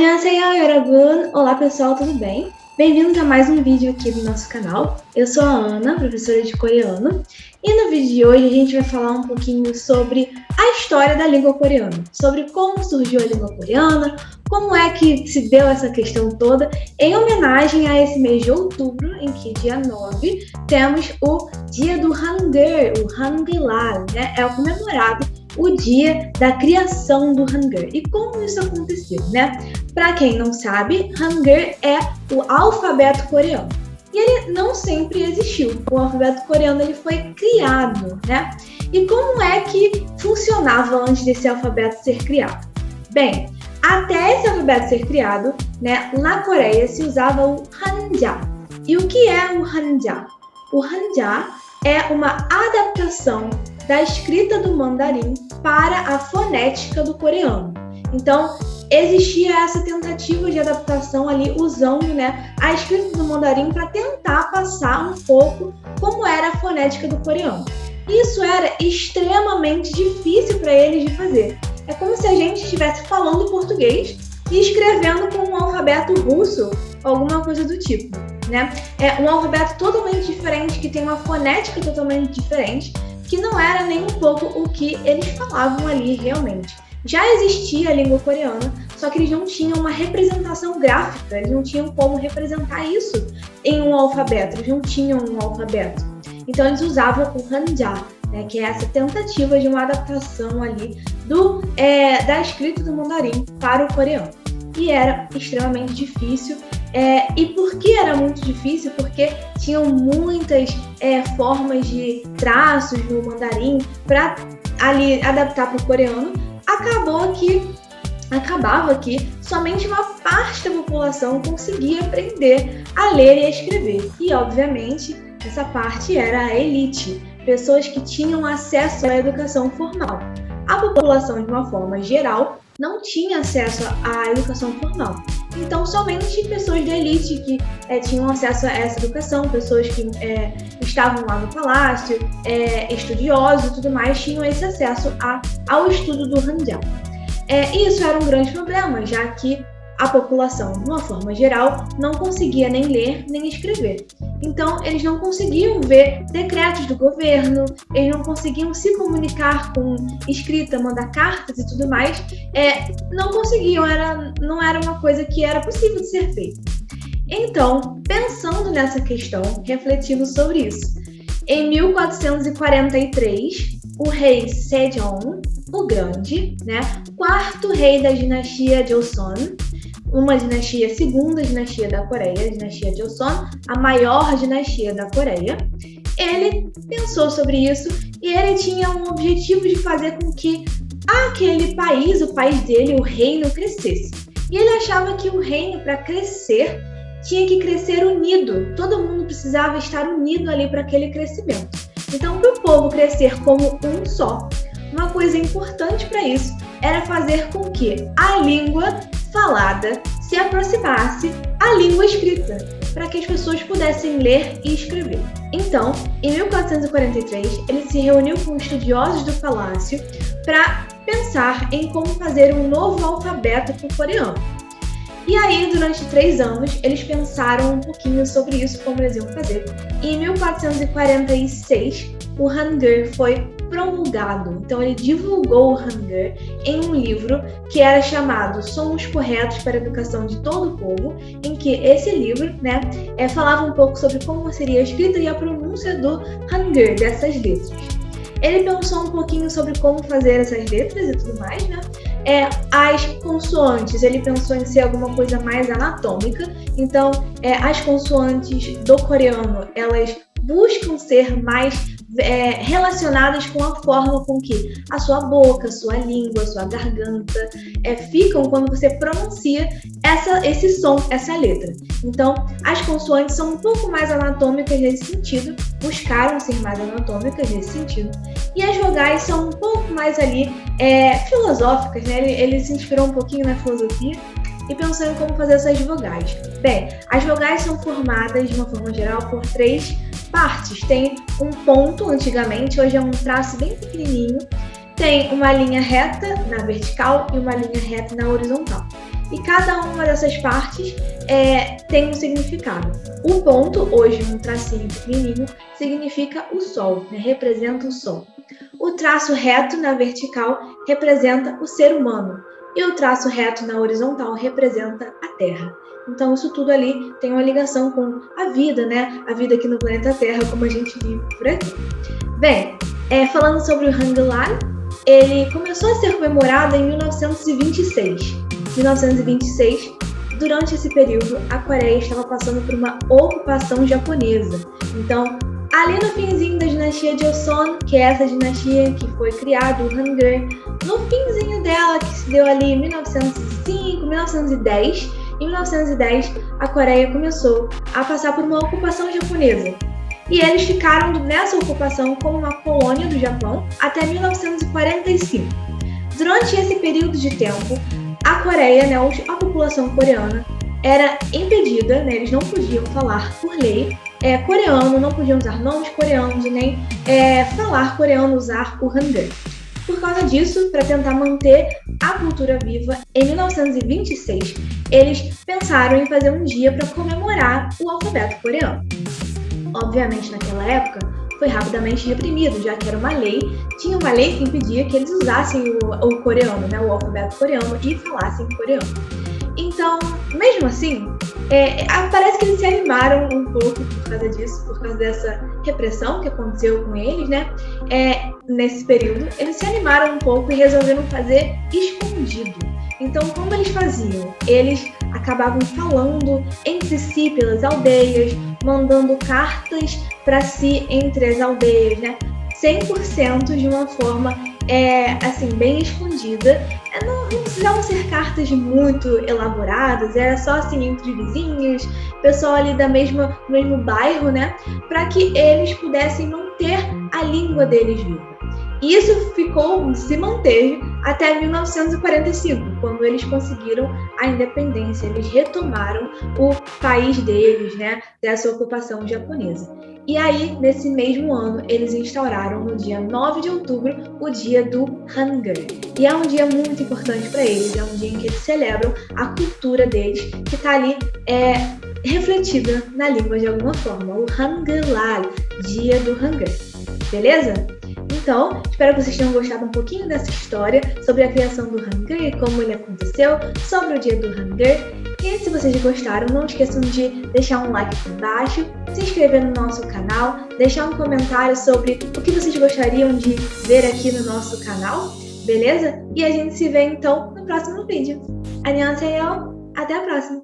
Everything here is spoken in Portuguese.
Annyeonghaseyo, 여러분! Olá pessoal, tudo bem? Bem-vindos a mais um vídeo aqui do nosso canal. Eu sou a Ana, professora de coreano, e no vídeo de hoje a gente vai falar um pouquinho sobre a história da língua coreana, sobre como surgiu a língua coreana, como é que se deu essa questão toda, em homenagem a esse mês de outubro, em que dia 9 temos o dia do Hangul, o Hangulal, né? É o comemorado o dia da criação do Hangul. E como isso aconteceu, né? Para quem não sabe, Hangul é o alfabeto coreano. E ele não sempre existiu. O alfabeto coreano ele foi criado, né? E como é que funcionava antes desse alfabeto ser criado? Bem, até esse alfabeto ser criado, né, na Coreia se usava o Hanja. E o que é o Hanja? O Hanja é uma adaptação da escrita do mandarim para a fonética do coreano. Então, existia essa tentativa de adaptação ali usando, né, a escrita do mandarim para tentar passar um pouco como era a fonética do coreano. Isso era extremamente difícil para eles de fazer. É como se a gente estivesse falando português e escrevendo com um alfabeto russo, alguma coisa do tipo, né? É um alfabeto totalmente diferente, que tem uma fonética totalmente diferente, que não era nem um pouco o que eles falavam ali realmente. Já existia a língua coreana, só que eles não tinham uma representação gráfica, eles não tinham como representar isso em um alfabeto, eles não tinham um alfabeto. Então eles usavam o Hanja, né, que é essa tentativa de uma adaptação ali da escrita do mandarim para o coreano. E era extremamente difícil. E por que era muito difícil? Porque tinham muitas formas de traços no mandarim para ali adaptar para o coreano. Acabava que somente uma parte da população conseguia aprender a ler e a escrever. E, obviamente, essa parte era a elite, pessoas que tinham acesso à educação formal. A população, de uma forma geral, não tinha acesso à educação formal. Então, somente pessoas da elite que tinham acesso a essa educação, pessoas que estavam lá no palácio, estudiosos e tudo mais, tinham esse acesso ao estudo do Hanja. E isso era um grande problema, já que a população, de uma forma geral, não conseguia nem ler nem escrever. Então, eles não conseguiam ver decretos do governo, eles não conseguiam se comunicar com escrita, mandar cartas e tudo mais. Não conseguiam, não era uma coisa que era possível de ser feita. Então, pensando nessa questão, refletindo sobre isso, em 1443, o rei Sejong, o Grande, né, quarto rei da dinastia Joseon, uma dinastia, segunda dinastia da Coreia, a dinastia Joseon, a maior dinastia da Coreia. Ele pensou sobre isso e ele tinha um objetivo de fazer com que aquele país, o país dele, o reino, crescesse. E ele achava que o reino, para crescer, tinha que crescer unido. Todo mundo precisava estar unido ali para aquele crescimento. Então, para o povo crescer como um só, uma coisa importante para isso era fazer com que a língua falada se aproximasse à língua escrita, para que as pessoas pudessem ler e escrever. Então, em 1443, ele se reuniu com estudiosos do palácio para pensar em como fazer um novo alfabeto para o coreano. E aí, durante 3 anos, eles pensaram um pouquinho sobre isso, como eles iam fazer. E em 1446, o Hangul foi promulgado. Então, ele divulgou o Hangul em um livro que era chamado Somos Corretos para a Educação de Todo o Povo, em que esse livro, né, falava um pouco sobre como seria a escrita e a pronúncia do Hangul, dessas letras. Ele pensou um pouquinho sobre como fazer essas letras e tudo mais, né? As consoantes, ele pensou em ser alguma coisa mais anatômica. Então, as consoantes do coreano, elas buscam ser mais relacionadas com a forma com que a sua boca, a sua língua, a sua garganta ficam quando você pronuncia esse som, essa letra. Então, as consoantes são um pouco mais anatômicas nesse sentido, buscaram ser mais anatômicas nesse sentido, e as vogais são um pouco mais ali filosóficas, né? Ele se inspirou um pouquinho na filosofia e pensou em como fazer essas vogais. Bem, as vogais são formadas, de uma forma geral, por 3 partes. Tem um ponto, antigamente, hoje é um traço bem pequenininho. Tem uma linha reta na vertical e uma linha reta na horizontal. e cada uma dessas partes tem um significado. O ponto, hoje um tracinho pequenininho, significa o sol, né? Representa o sol. O traço reto na vertical representa o ser humano e o traço reto na horizontal representa a Terra. Então, isso tudo ali tem uma ligação com a vida, né? A vida aqui no planeta Terra, como a gente vive por aqui. Bem, falando sobre o Hangul, ele começou a ser comemorado em 1926. 1926, durante esse período, a Coreia estava passando por uma ocupação japonesa. Então, ali no finzinho da dinastia Joseon, que é essa dinastia que foi criada, o Hangul, no finzinho dela, que se deu ali em 1905, 1910, em 1910, a Coreia começou a passar por uma ocupação japonesa. E eles ficaram nessa ocupação como uma colônia do Japão até 1945. Durante esse período de tempo, a Coreia, né, a população coreana, era impedida, né, eles não podiam falar por lei coreano, não podiam usar nomes coreanos e nem falar coreano, usar o Hangul. Por causa disso, para tentar manter a cultura viva, em 1926, eles pensaram em fazer um dia para comemorar o alfabeto coreano. Obviamente, naquela época, foi rapidamente reprimido, já que era uma lei, tinha uma lei que impedia que eles usassem o coreano, né, o alfabeto coreano, e falassem coreano. Então, mesmo assim, parece que eles se animaram um pouco por causa disso, por causa dessa repressão que aconteceu com eles, né? Nesse período, eles se animaram um pouco e resolveram fazer escondido. Então, como eles faziam? Eles acabavam falando entre si pelas aldeias, mandando cartas para si entre as aldeias, né? 100% de uma forma assim, bem escondida. Não precisavam ser cartas muito elaboradas, era só assim entre vizinhos, pessoal ali do mesmo bairro, né? Para que eles pudessem manter a língua deles viva. E isso se manteve até 1945, quando eles conseguiram a independência. Eles retomaram o país deles, né, dessa ocupação japonesa. E aí, nesse mesmo ano, eles instauraram no dia 9 de outubro o dia do Hangul. E é um dia muito importante para eles, é um dia em que eles celebram a cultura deles, que está ali refletida na língua de alguma forma. O Hangul, dia do Hangul. Beleza? Então, espero que vocês tenham gostado um pouquinho dessa história sobre a criação do Hangul e como ele aconteceu, sobre o dia do Hangul. E se vocês gostaram, não esqueçam de deixar um like aqui embaixo, se inscrever no nosso canal, deixar um comentário sobre o que vocês gostariam de ver aqui no nosso canal, beleza? E a gente se vê então no próximo vídeo. Annyeonghaseyo, até a próxima!